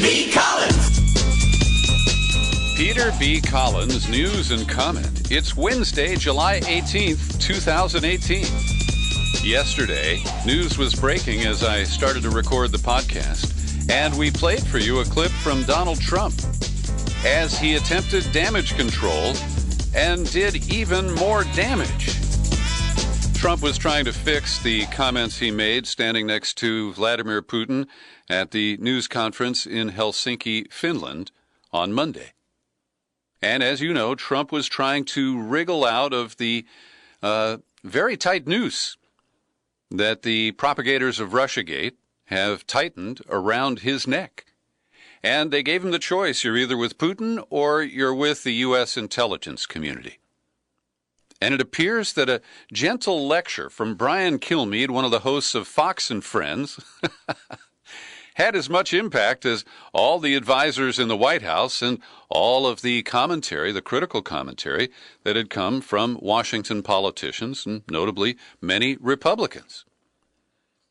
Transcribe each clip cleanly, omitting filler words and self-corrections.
B. Collins. Peter B. Collins, news and comment. It's Wednesday, July 18th, 2018. Yesterday, news was breaking as I started to record the podcast, and we played for you a clip from Donald Trump as he attempted damage control and did even more damage. Trump was trying to fix the comments he made standing next to Vladimir Putin at the news conference in Helsinki, Finland, on Monday. And as you know, Trump was trying to wriggle out of the very tight noose that the propagators of Russiagate have tightened around his neck. And they gave him the choice. You're either with Putin or you're with the U.S. intelligence community. And it appears that a gentle lecture from Brian Kilmeade, one of the hosts of Fox and Friends, had as much impact as all the advisors in the White House and all of the commentary, the critical commentary, that had come from Washington politicians, and notably many Republicans.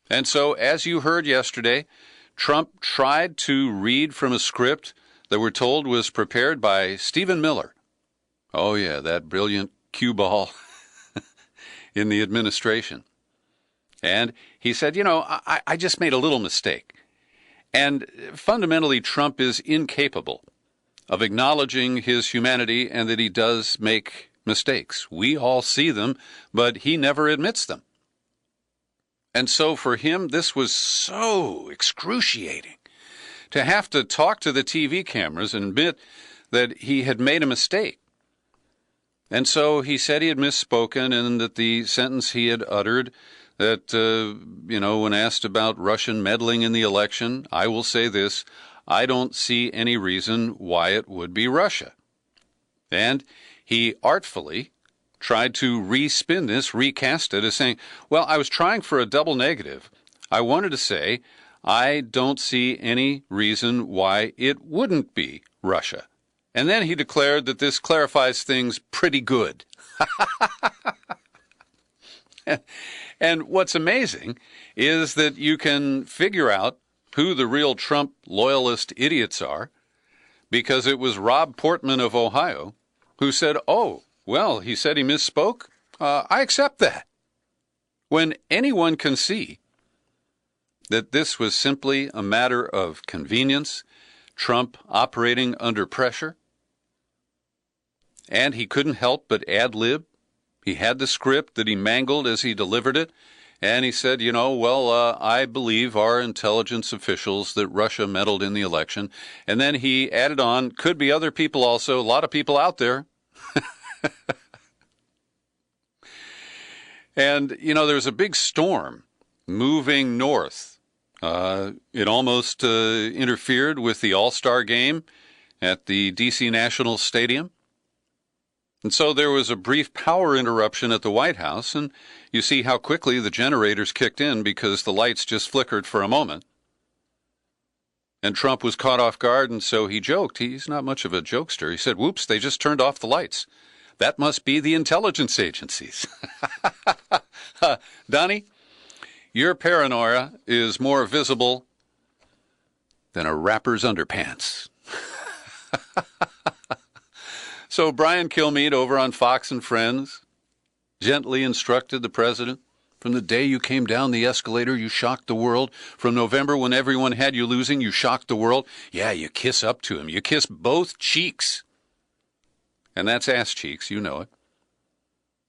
And so, as you heard yesterday, Trump tried to read from a script that we're told was prepared by Stephen Miller. Oh yeah, that brilliant cue ball in the administration. And he said, I just made a little mistake. And fundamentally, Trump is incapable of acknowledging his humanity and that he does make mistakes. We all see them, but he never admits them. And so for him, this was so excruciating to have to talk to the TV cameras and admit that he had made a mistake. And so he said he had misspoken and that the sentence he had uttered that, when asked about Russian meddling in the election, I will say this, I don't see any reason why it would be Russia. And he artfully tried to respin this, recast it as saying, well, I was trying for a double negative. I wanted to say, I don't see any reason why it wouldn't be Russia. And then he declared that this clarifies things pretty good. And what's amazing is that you can figure out who the real Trump loyalist idiots are, because it was Rob Portman of Ohio who said, oh, well, he said he misspoke. I accept that. When anyone can see that this was simply a matter of convenience, Trump operating under pressure, and he couldn't help but ad-lib. He had the script that he mangled as he delivered it, and he said, I believe our intelligence officials that Russia meddled in the election. And then he added on, could be other people also, a lot of people out there. And, there's a big storm moving north. It almost interfered with the All-Star game at the D.C. National Stadium. And so there was a brief power interruption at the White House, and you see how quickly the generators kicked in because the lights just flickered for a moment. And Trump was caught off guard, and so he joked. He's not much of a jokester. He said, whoops, they just turned off the lights. That must be the intelligence agencies. Donnie, your paranoia is more visible than a rapper's underpants. So Brian Kilmeade over on Fox and Friends gently instructed the president, from the day you came down the escalator, you shocked the world. From November, when everyone had you losing, you shocked the world. Yeah, you kiss up to him. You kiss both cheeks. And that's ass cheeks, you know it.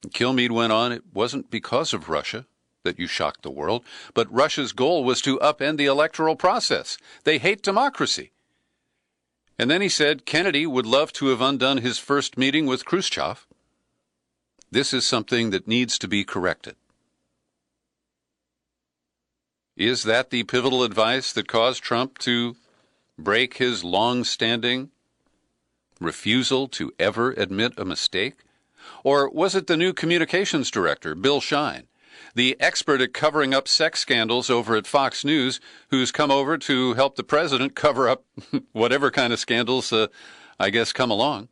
And Kilmeade went on, it wasn't because of Russia that you shocked the world, but Russia's goal was to upend the electoral process. They hate democracy. And then he said Kennedy would love to have undone his first meeting with Khrushchev. This is something that needs to be corrected. Is that the pivotal advice that caused Trump to break his long-standing refusal to ever admit a mistake? Or was it the new communications director, Bill Shine, the expert at covering up sex scandals over at Fox News, who's come over to help the president cover up whatever kind of scandals, come along?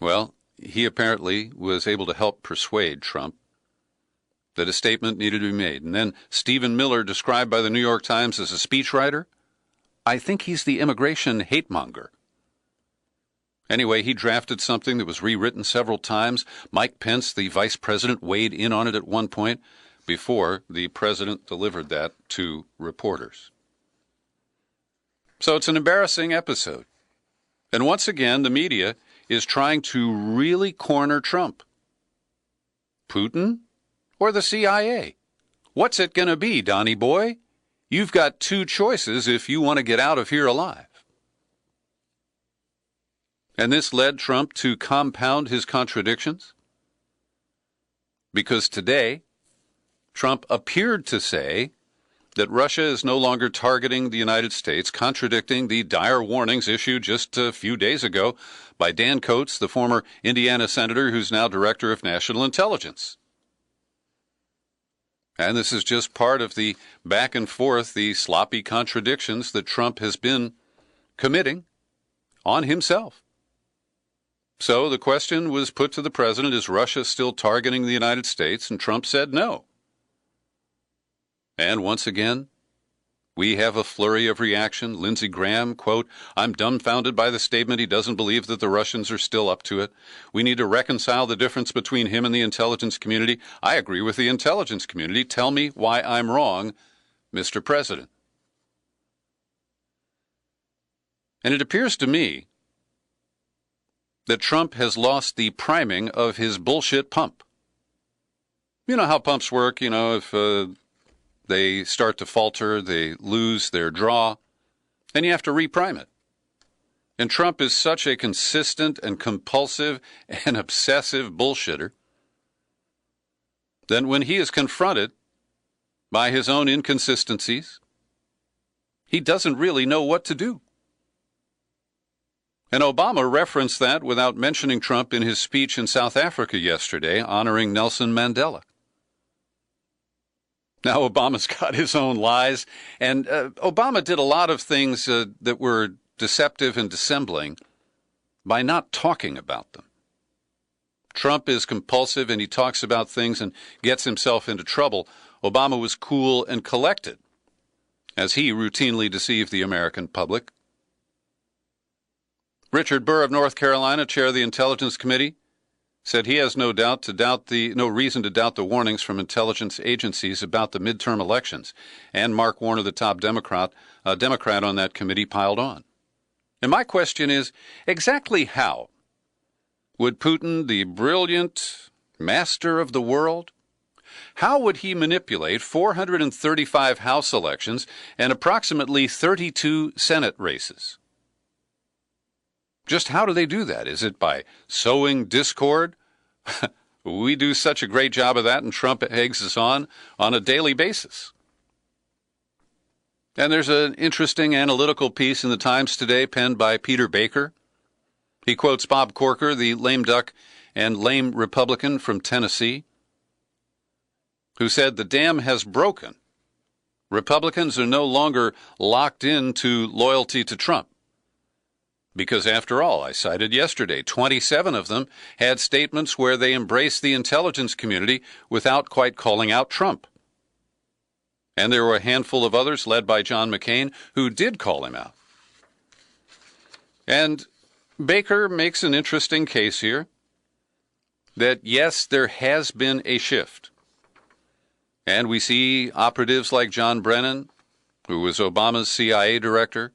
Well, he apparently was able to help persuade Trump that a statement needed to be made. And then Stephen Miller, described by the New York Times as a speechwriter, I think he's the immigration hate monger. Anyway, he drafted something that was rewritten several times. Mike Pence, the vice president, weighed in on it at one point before the president delivered that to reporters. So it's an embarrassing episode. And once again, the media is trying to really corner Trump. Putin or the CIA? What's it going to be, Donnie boy? You've got two choices if you want to get out of here alive. And this led Trump to compound his contradictions, because today Trump appeared to say that Russia is no longer targeting the United States, contradicting the dire warnings issued just a few days ago by Dan Coats, the former Indiana senator who's now director of national intelligence. And this is just part of the back and forth, the sloppy contradictions that Trump has been committing on himself. So the question was put to the president, is Russia still targeting the United States? And Trump said no. And once again, we have a flurry of reaction. Lindsey Graham, quote, I'm dumbfounded by the statement. He doesn't believe that the Russians are still up to it. We need to reconcile the difference between him and the intelligence community. I agree with the intelligence community. Tell me why I'm wrong, Mr. President. And it appears to me that Trump has lost the priming of his bullshit pump. You know how pumps work, if they start to falter, they lose their draw, then you have to reprime it. And Trump is such a consistent and compulsive and obsessive bullshitter that when he is confronted by his own inconsistencies, he doesn't really know what to do. And Obama referenced that without mentioning Trump in his speech in South Africa yesterday, honoring Nelson Mandela. Now, Obama's got his own lies, and Obama did a lot of things that were deceptive and dissembling by not talking about them. Trump is compulsive, and he talks about things and gets himself into trouble. Obama was cool and collected, as he routinely deceived the American public. Richard Burr of North Carolina, chair of the Intelligence Committee, said he has no reason to doubt the warnings from intelligence agencies about the midterm elections. And Mark Warner, the top Democrat on that committee, piled on. And my question is, exactly how would Putin, the brilliant master of the world, how would he manipulate 435 House elections and approximately 32 Senate races? Just how do they do that? Is it by sowing discord? We do such a great job of that, and Trump eggs us on a daily basis. And there's an interesting analytical piece in the Times today penned by Peter Baker. He quotes Bob Corker, the lame duck and lame Republican from Tennessee, who said, the dam has broken. Republicans are no longer locked into loyalty to Trump. Because after all, I cited yesterday, 27 of them had statements where they embraced the intelligence community without quite calling out Trump. And there were a handful of others, led by John McCain, who did call him out. And Baker makes an interesting case here that, yes, there has been a shift. And we see operatives like John Brennan, who was Obama's CIA director,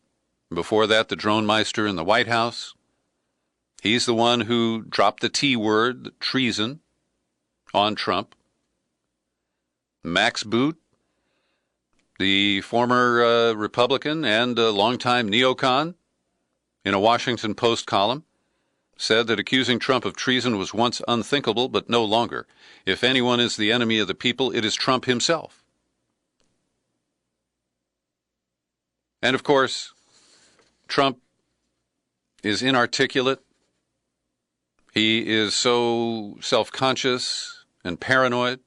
before that, the drone meister in the White House. He's the one who dropped the T word, treason, on Trump. Max Boot, the former Republican and a longtime neocon, in a Washington Post column, said that accusing Trump of treason was once unthinkable, but no longer. If anyone is the enemy of the people, it is Trump himself. And of course, Trump is inarticulate. He is so self-conscious and paranoid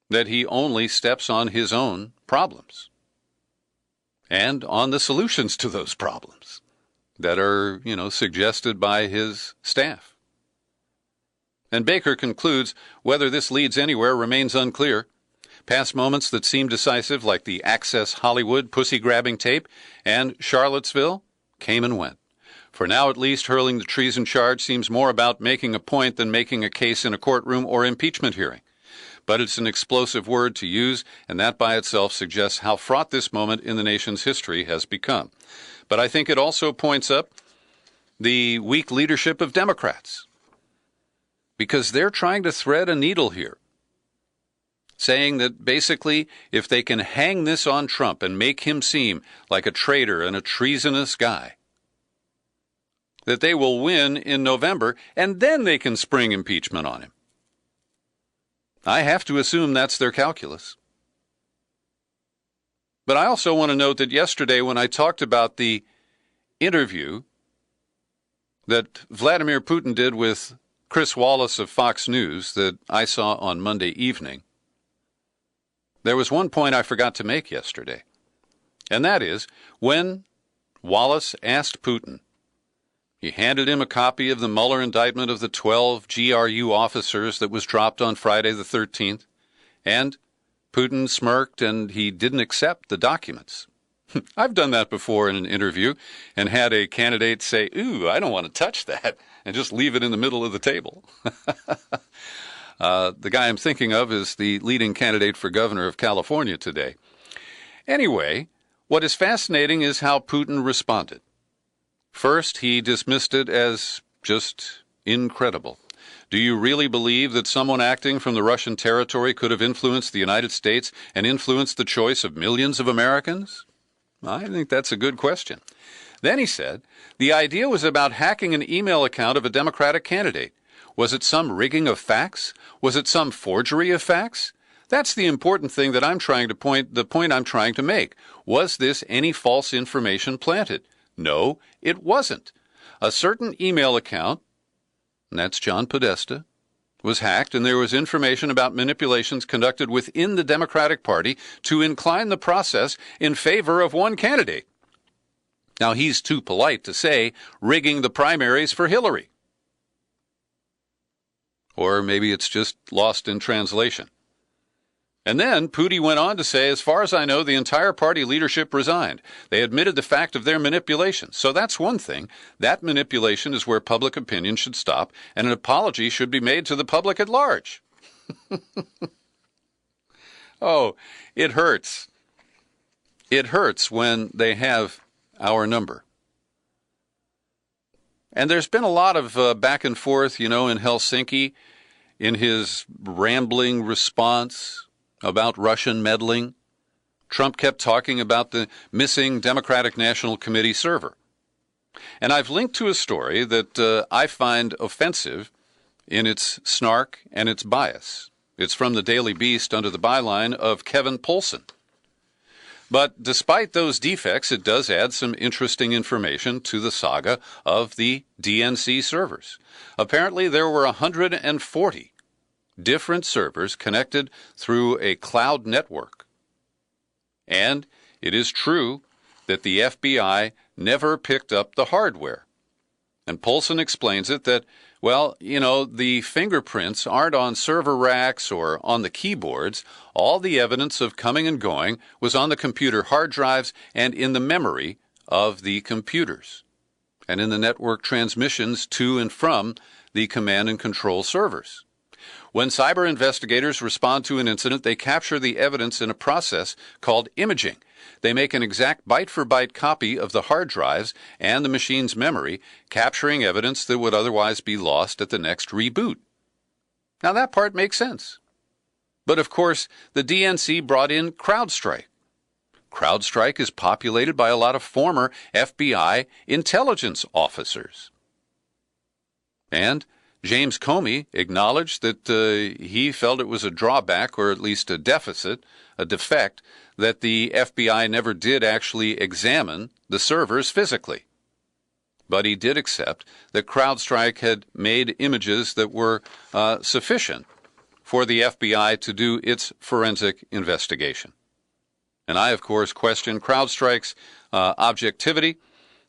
that he only steps on his own problems and on the solutions to those problems that are, suggested by his staff. And Baker concludes whether this leads anywhere remains unclear. Past moments that seemed decisive, like the Access Hollywood pussy-grabbing tape and Charlottesville, came and went. For now, at least, hurling the treason charge seems more about making a point than making a case in a courtroom or impeachment hearing. But it's an explosive word to use, and that by itself suggests how fraught this moment in the nation's history has become. But I think it also points up the weak leadership of Democrats, because they're trying to thread a needle here, saying that basically if they can hang this on Trump and make him seem like a traitor and a treasonous guy, that they will win in November, and then they can spring impeachment on him. I have to assume that's their calculus. But I also want to note that yesterday when I talked about the interview that Vladimir Putin did with Chris Wallace of Fox News that I saw on Monday evening, there was one point I forgot to make yesterday. And that is, when Wallace asked Putin, he handed him a copy of the Mueller indictment of the 12 GRU officers that was dropped on Friday the 13th, and Putin smirked and he didn't accept the documents. I've done that before in an interview and had a candidate say, "Ooh, I don't want to touch that," and just leave it in the middle of the table. The guy I'm thinking of is the leading candidate for governor of California today. Anyway, what is fascinating is how Putin responded. First, he dismissed it as just incredible. Do you really believe that someone acting from the Russian territory could have influenced the United States and influenced the choice of millions of Americans? I think that's a good question. Then he said, the idea was about hacking an email account of a Democratic candidate. Was it some rigging of facts? Was it some forgery of facts? That's the important thing that the point I'm trying to make. Was this any false information planted? No, it wasn't. A certain email account, and that's John Podesta, was hacked, and there was information about manipulations conducted within the Democratic Party to incline the process in favor of one candidate. Now, he's too polite to say rigging the primaries for Hillary. Or maybe it's just lost in translation. And then Putin went on to say, as far as I know, the entire party leadership resigned. They admitted the fact of their manipulation. So that's one thing. That manipulation is where public opinion should stop, and an apology should be made to the public at large. Oh, it hurts. It hurts when they have our number. And there's been a lot of back and forth, in Helsinki, in his rambling response about Russian meddling. Trump kept talking about the missing Democratic National Committee server. And I've linked to a story that I find offensive in its snark and its bias. It's from the Daily Beast under the byline of Kevin Poulsen. But despite those defects, it does add some interesting information to the saga of the DNC servers. Apparently, there were 140 different servers connected through a cloud network. And it is true that the FBI never picked up the hardware. And Poulsen explains it that, the fingerprints aren't on server racks or on the keyboards. All the evidence of coming and going was on the computer hard drives and in the memory of the computers, and in the network transmissions to and from the command and control servers. When cyber investigators respond to an incident, they capture the evidence in a process called imaging. They make an exact byte-for-byte copy of the hard drives and the machine's memory, capturing evidence that would otherwise be lost at the next reboot. Now that part makes sense. But of course, the DNC brought in CrowdStrike. CrowdStrike is populated by a lot of former FBI intelligence officers. And James Comey acknowledged that he felt it was a drawback, or at least a deficit, a defect, that the FBI never did actually examine the servers physically. But he did accept that CrowdStrike had made images that were sufficient for the FBI to do its forensic investigation. And I, of course, question CrowdStrike's objectivity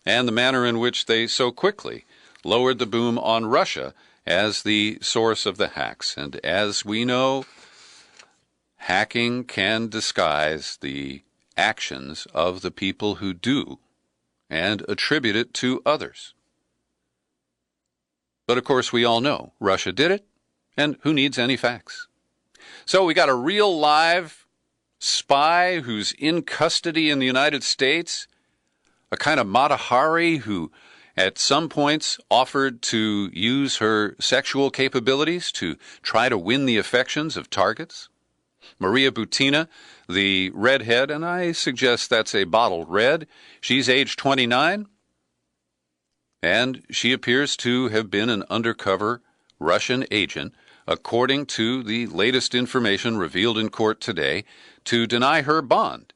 and the manner in which they so quickly lowered the boom on Russia as the source of the hacks. And as we know, hacking can disguise the actions of the people who do and attribute it to others. But of course, we all know Russia did it, and who needs any facts? So we got a real live spy who's in custody in the United States, a kind of Mata Hari who at some points offered to use her sexual capabilities to try to win the affections of targets. Maria Butina, the redhead, and I suggest that's a bottled red. She's age 29, and she appears to have been an undercover Russian agent, according to the latest information revealed in court today, to deny her bond.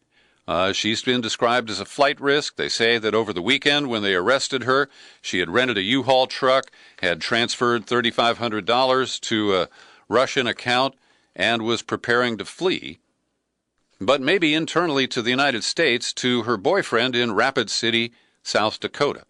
She's been described as a flight risk. They say that over the weekend when they arrested her, she had rented a U-Haul truck, had transferred $3,500 to a Russian account, and was preparing to flee, but maybe internally to the United States to her boyfriend in Rapid City, South Dakota.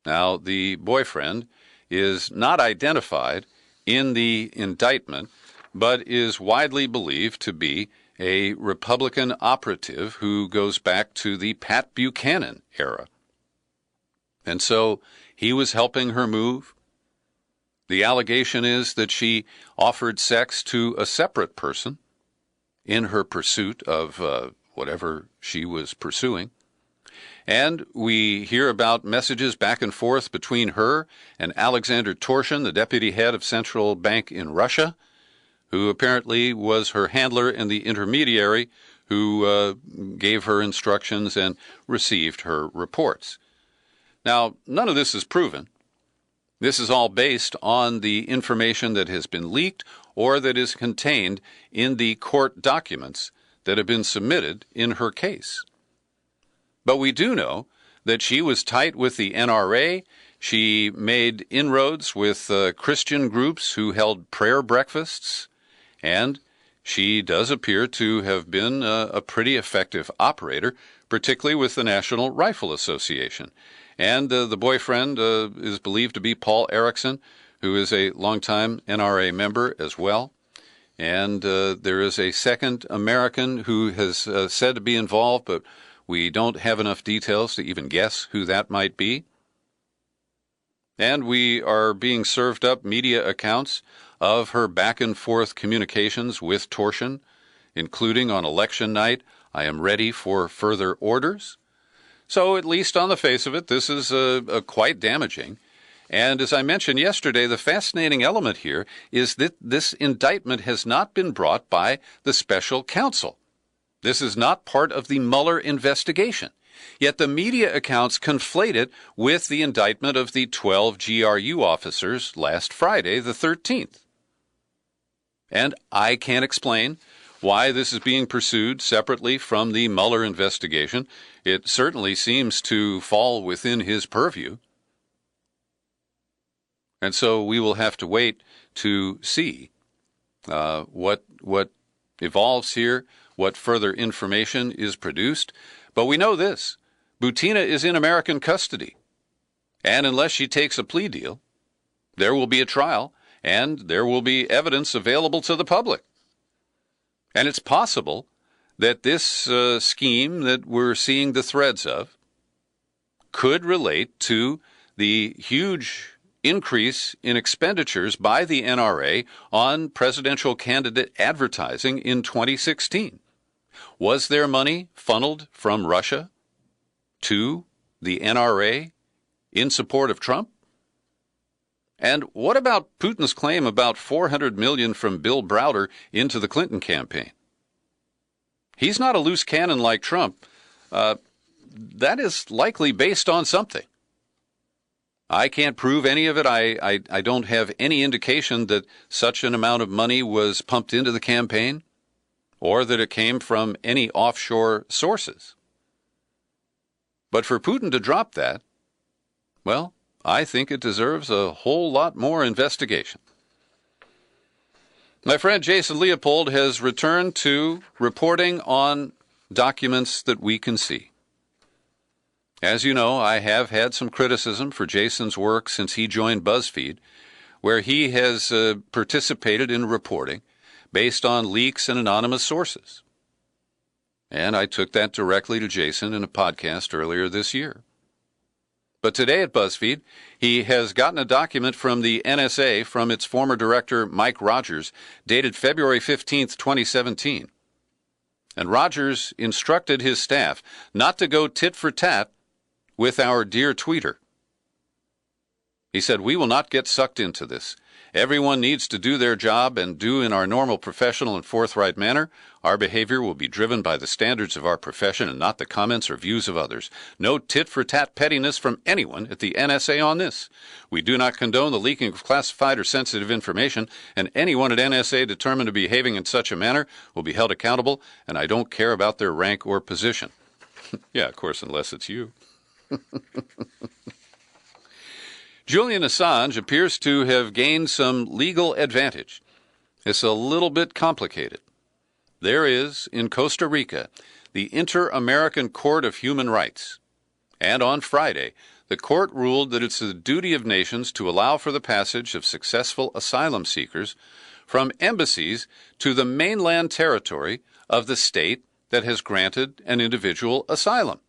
Now, the boyfriend is not identified in the indictment, but is widely believed to be a Republican operative who goes back to the Pat Buchanan era. And so he was helping her move. The allegation is that she offered sex to a separate person in her pursuit of whatever she was pursuing. And we hear about messages back and forth between her and Alexander Torshin, the deputy head of Central Bank in Russia, who apparently was her handler and the intermediary who gave her instructions and received her reports. Now, none of this is proven. This is all based on the information that has been leaked or that is contained in the court documents that have been submitted in her case. But we do know that she was tight with the NRA. She made inroads with Christian groups who held prayer breakfasts, and she does appear to have been a pretty effective operator, particularly with the National Rifle Association. And the boyfriend is believed to be Paul Erickson, who is a longtime NRA member as well. And there is a second American who has said to be involved, but we don't have enough details to even guess who that might be. And we are being served up media accounts of her back-and-forth communications with Torshin, including on election night, "I am ready for further orders." So at least on the face of it, this is quite damaging. And as I mentioned yesterday, the fascinating element here is that this indictment has not been brought by the special counsel. This is not part of the Mueller investigation. Yet the media accounts conflate it with the indictment of the 12 GRU officers last Friday, the 13th. And I can't explain why this is being pursued separately from the Mueller investigation. It certainly seems to fall within his purview. And so we will have to wait to see what evolves here, what further information is produced. But we know this: Butina is in American custody. And unless she takes a plea deal, there will be a trial, and there will be evidence available to the public. And it's possible that this scheme that we're seeing the threads of could relate to the huge increase in expenditures by the NRA on presidential candidate advertising in 2016. Was there money funneled from Russia to the NRA in support of Trump? And what about Putin's claim about $400 million from Bill Browder into the Clinton campaign? He's not a loose cannon like Trump. That is likely based on something. I can't prove any of it. I don't have any indication that such an amount of money was pumped into the campaign or that it came from any offshore sources. But for Putin to drop that, well, I think it deserves a whole lot more investigation. My friend Jason Leopold has returned to reporting on documents that we can see. As you know, I have had some criticism for Jason's work since he joined BuzzFeed, where he has participated in reporting based on leaks and anonymous sources. And I took that directly to Jason in a podcast earlier this year. But today at BuzzFeed, he has gotten a document from the NSA from its former director, Mike Rogers, dated February 15th, 2017. And Rogers instructed his staff not to go tit for tat with our dear tweeter. He said, "We will not get sucked into this. Everyone needs to do their job and do in our normal professional and forthright manner. Our behavior will be driven by the standards of our profession and not the comments or views of others. No tit-for-tat pettiness from anyone at the NSA on this. We do not condone the leaking of classified or sensitive information, and anyone at NSA determined to be behaving in such a manner will be held accountable, and I don't care about their rank or position." Yeah, of course, unless it's you. Julian Assange appears to have gained some legal advantage. It's a little bit complicated. There is, in Costa Rica, the Inter-American Court of Human Rights. And on Friday, the court ruled that it's the duty of nations to allow for the passage of successful asylum seekers from embassies to the mainland territory of the state that has granted an individual asylum.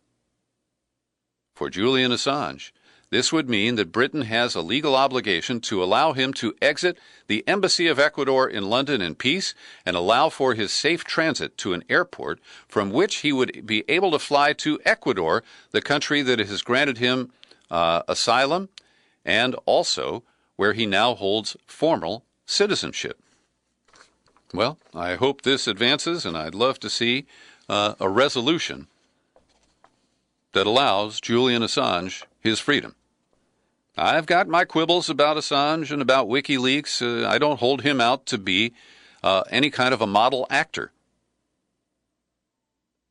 For Julian Assange, this would mean that Britain has a legal obligation to allow him to exit the Embassy of Ecuador in London in peace and allow for his safe transit to an airport from which he would be able to fly to Ecuador, the country that has granted him asylum, and also where he now holds formal citizenship. Well, I hope this advances, and I'd love to see a resolution that allows Julian Assange his freedom. I've got my quibbles about Assange and about WikiLeaks. I don't hold him out to be any kind of a model actor.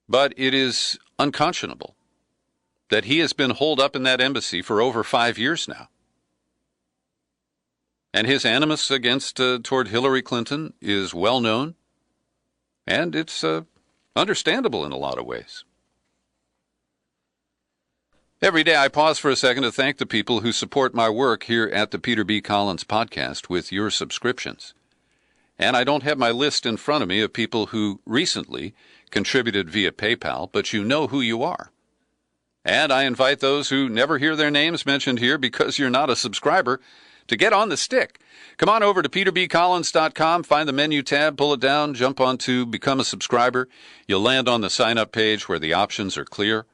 But it is unconscionable that he has been holed up in that embassy for over 5 years now. And his animus against toward Hillary Clinton is well known, and it's understandable in a lot of ways. Every day I pause for a second to thank the people who support my work here at the Peter B. Collins Podcast with your subscriptions. And I don't have my list in front of me of people who recently contributed via PayPal, but you know who you are. And I invite those who never hear their names mentioned here because you're not a subscriber to get on the stick. Come on over to peterbcollins.com, find the menu tab, pull it down, jump onto Become a Subscriber. You'll land on the sign-up page where the options are clear.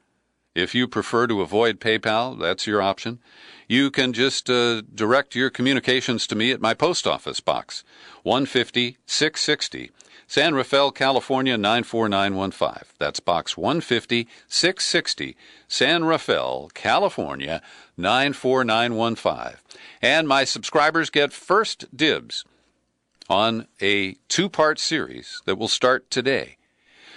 If you prefer to avoid PayPal, that's your option. You can just direct your communications to me at my post office box, 150-660, San Rafael, California, 94915. That's box 150-660, San Rafael, California, 94915. And my subscribers get first dibs on a 2-part series that will start today.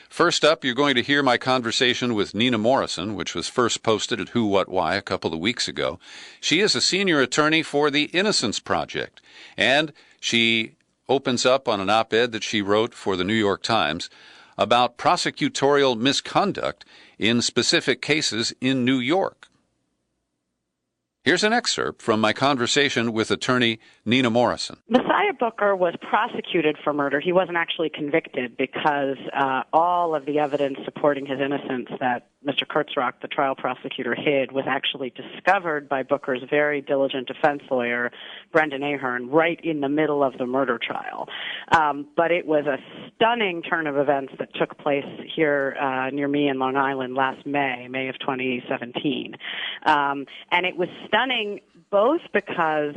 First up, you're going to hear my conversation with Nina Morrison, which was first posted at Who, What, Why a couple of weeks ago. She is a senior attorney for the Innocence Project, and she opens up on an op-ed that she wrote for the New York Times about prosecutorial misconduct in specific cases in New York. Here's an excerpt from my conversation with attorney Nina Morrison. Messiah Booker was prosecuted for murder. He wasn't actually convicted because all of the evidence supporting his innocence that Mr. Kurzrock, the trial prosecutor, hid was actually discovered by Booker's very diligent defense lawyer, Brendan Ahern, right in the middle of the murder trial. But it was a stunning turn of events that took place here near me in Long Island last May of 2017. And it was stunning both because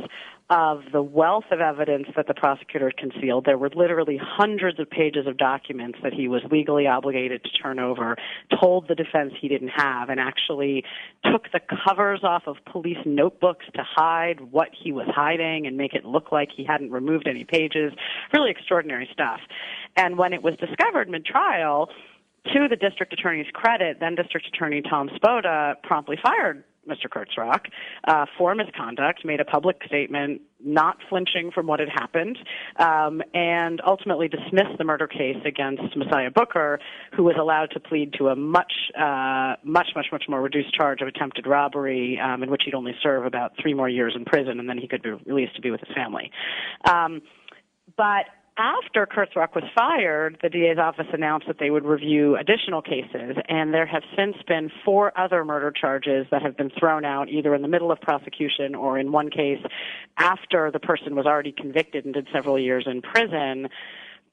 of the wealth of evidence that the prosecutor had concealed. There were literally hundreds of pages of documents that he was legally obligated to turn over, told the defense he didn't have, and actually took the covers off of police notebooks to hide what he was hiding and make it look like he hadn't removed any pages. Really extraordinary stuff. And when it was discovered mid-trial, to the district attorney's credit, then District Attorney Tom Spoda promptly fired Mr. Kurzrock for misconduct, made a public statement not flinching from what had happened, and ultimately dismissed the murder case against Messiah Booker, who was allowed to plead to a much more reduced charge of attempted robbery, in which he'd only serve about 3 more years in prison, and then he could be released to be with his family. But after Kurzrock was fired, the DA's office announced that they would review additional cases, and there have since been 4 other murder charges that have been thrown out either in the middle of prosecution or in one case after the person was already convicted and did several years in prison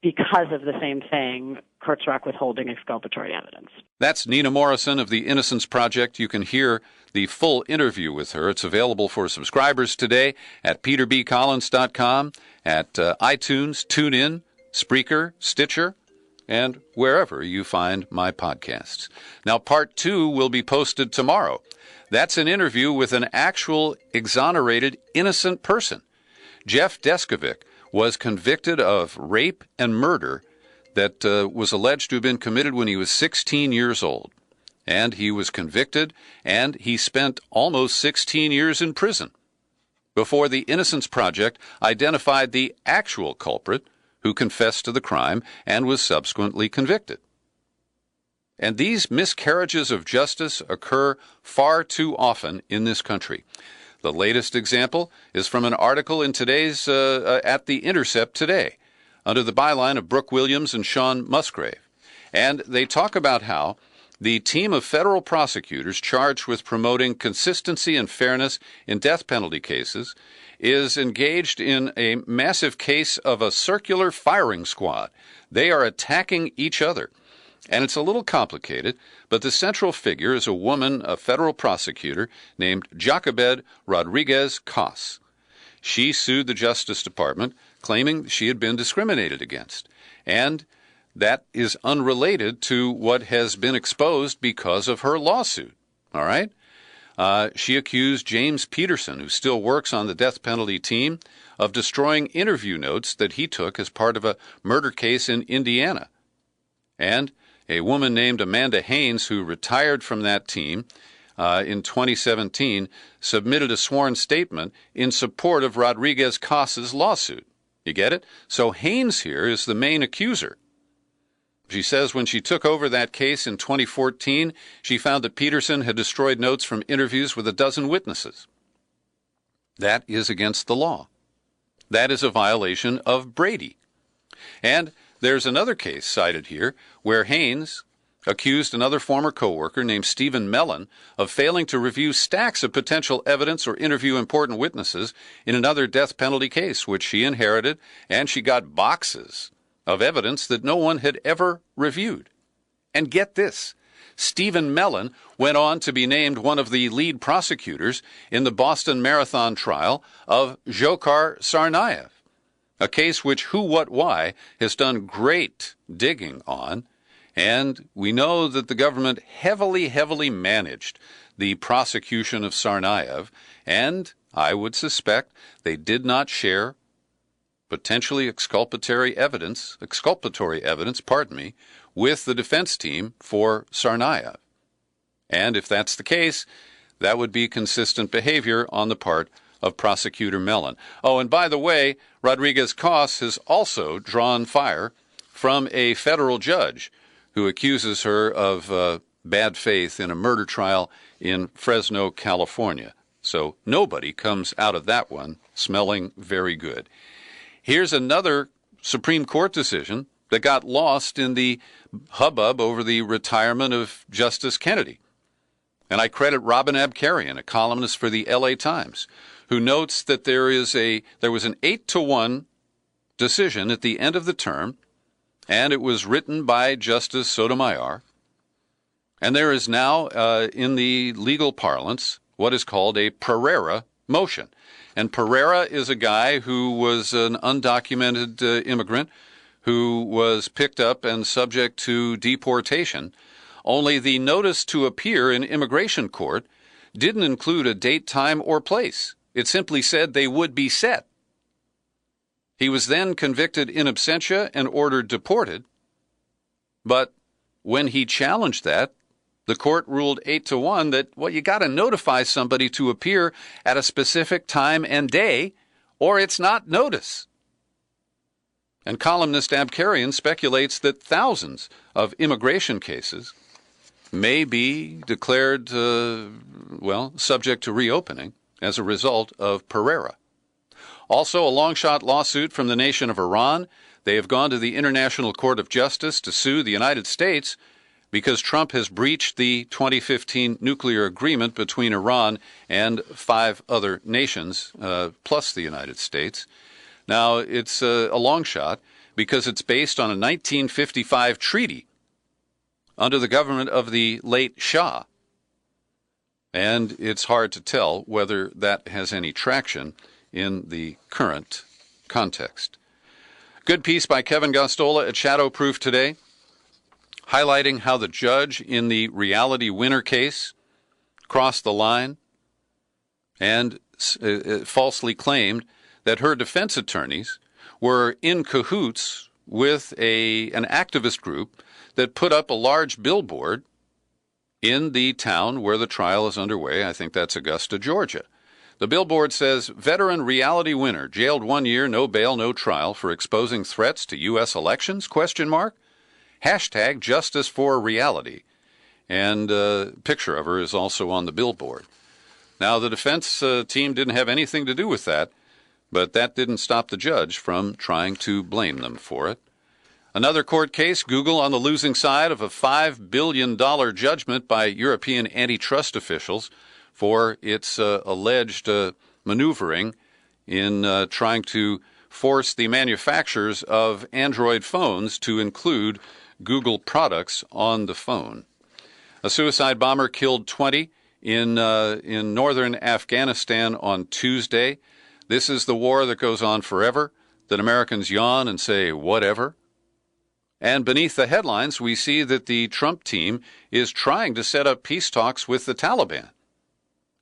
because of the same thing, Kurzrock withholding exculpatory evidence. That's Nina Morrison of the Innocence Project. You can hear the full interview with her. It's available for subscribers today at peterbcollins.com, at iTunes, TuneIn, Spreaker, Stitcher, and wherever you find my podcasts. Now, part 2 will be posted tomorrow. That's an interview with an actual exonerated innocent person. Jeff Deskovic was convicted of rape and murder that was alleged to have been committed when he was 16 years old. And he was convicted, and he spent almost 16 years in prison before the Innocence Project identified the actual culprit who confessed to the crime and was subsequently convicted. And these miscarriages of justice occur far too often in this country. The latest example is from an article in today's at the Intercept today, under the byline of Brooke Williams and Sean Musgrave. And they talk about how the team of federal prosecutors charged with promoting consistency and fairness in death penalty cases is engaged in a massive case of a circular firing squad. They are attacking each other. And it's a little complicated, but the central figure is a woman, a federal prosecutor, named Jochebed Rodriguez Cos. She sued the Justice Department, claiming she had been discriminated against. And that is unrelated to what has been exposed because of her lawsuit. All right? She accused James Peterson, who still works on the death penalty team, of destroying interview notes that he took as part of a murder case in Indiana. And a woman named Amanda Haynes, who retired from that team in 2017, submitted a sworn statement in support of Rodriguez Cos's lawsuit. You get it? So Haynes here is the main accuser. She says when she took over that case in 2014, she found that Peterson had destroyed notes from interviews with 12 witnesses. That is against the law. That is a violation of Brady. And there's another case cited here where Haynes accused another former co-worker named Stephen Mellon of failing to review stacks of potential evidence or interview important witnesses in another death penalty case, which she inherited, and she got boxes of evidence that no one had ever reviewed. And get this, Stephen Mellon went on to be named one of the lead prosecutors in the Boston Marathon trial of Dzhokhar Tsarnaev, a case which Who, What, Why has done great digging on, and we know that the government heavily managed the prosecution of Tsarnaev, and I would suspect they did not share potentially exculpatory evidence, with the defense team for Tsarnaev. And if that's the case, that would be consistent behavior on the part of Prosecutor Mellon. Oh, and by the way, Rodriguez Cos has also drawn fire from a federal judge who accuses her of bad faith in a murder trial in Fresno, California. So nobody comes out of that one smelling very good. Here's another Supreme Court decision that got lost in the hubbub over the retirement of Justice Kennedy. And I credit Robin Abkarian, a columnist for the LA Times, who notes that there was an 8-1 decision at the end of the term, and it was written by Justice Sotomayor. And there is now, in the legal parlance, what is called a Pereira motion. And Pereira is a guy who was an undocumented immigrant who was picked up and subject to deportation. Only the notice to appear in immigration court didn't include a date, time, or place. It simply said they would be set. He was then convicted in absentia and ordered deported. But when he challenged that, the court ruled 8-1 that, well, you got to notify somebody to appear at a specific time and day, or it's not notice. And columnist Abkarian speculates that thousands of immigration cases may be declared, subject to reopening as a result of Pereira. Also, a long-shot lawsuit from the nation of Iran. They have gone to the International Court of Justice to sue the United States because Trump has breached the 2015 nuclear agreement between Iran and 5 other nations, plus the United States. Now, it's a long shot because it's based on a 1955 treaty under the government of the late Shah. And it's hard to tell whether that has any traction in the current context. Good piece by Kevin Gostola at Shadowproof today, highlighting how the judge in the Reality Winner case crossed the line and falsely claimed that her defense attorneys were in cahoots with an activist group that put up a large billboard in the town where the trial is underway. I think that's Augusta, Georgia. The billboard says, "Veteran Reality Winner, jailed 1 year, no bail, no trial for exposing threats to U.S. elections, ? Hashtag Justice for Reality." And a picture of her is also on the billboard. Now, the defense team didn't have anything to do with that, but that didn't stop the judge from trying to blame them for it. Another court case, Google on the losing side of a $5 billion judgment by European antitrust officials for its alleged maneuvering in trying to force the manufacturers of Android phones to include Google products on the phone. A suicide bomber killed 20 in northern Afghanistan on Tuesday. This is the war that goes on forever, that Americans yawn and say, whatever. And beneath the headlines, we see that the Trump team is trying to set up peace talks with the Taliban.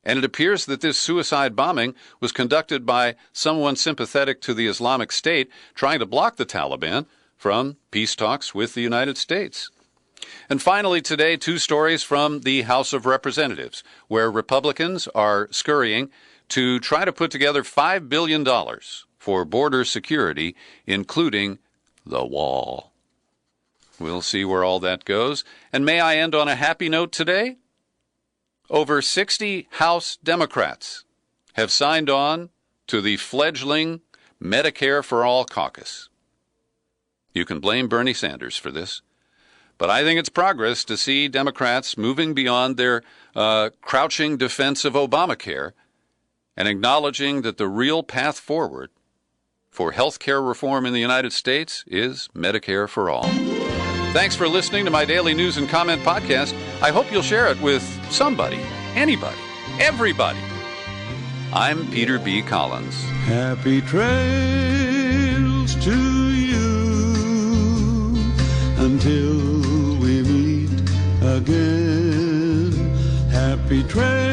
And it appears that this suicide bombing was conducted by someone sympathetic to the Islamic State, trying to block the Taliban from peace talks with the United States. And finally today, 2 stories from the House of Representatives, where Republicans are scurrying to try to put together $5 billion for border security, including the wall. We'll see where all that goes. And may I end on a happy note today? Over 60 House Democrats have signed on to the fledgling Medicare for All caucus. You can blame Bernie Sanders for this, but I think it's progress to see Democrats moving beyond their crouching defense of Obamacare and acknowledging that the real path forward for health care reform in the United States is Medicare for All. Thanks for listening to my daily news and comment podcast. I hope you'll share it with somebody, anybody, everybody. I'm Peter B. Collins. Happy trails to you until we meet again. Happy trails.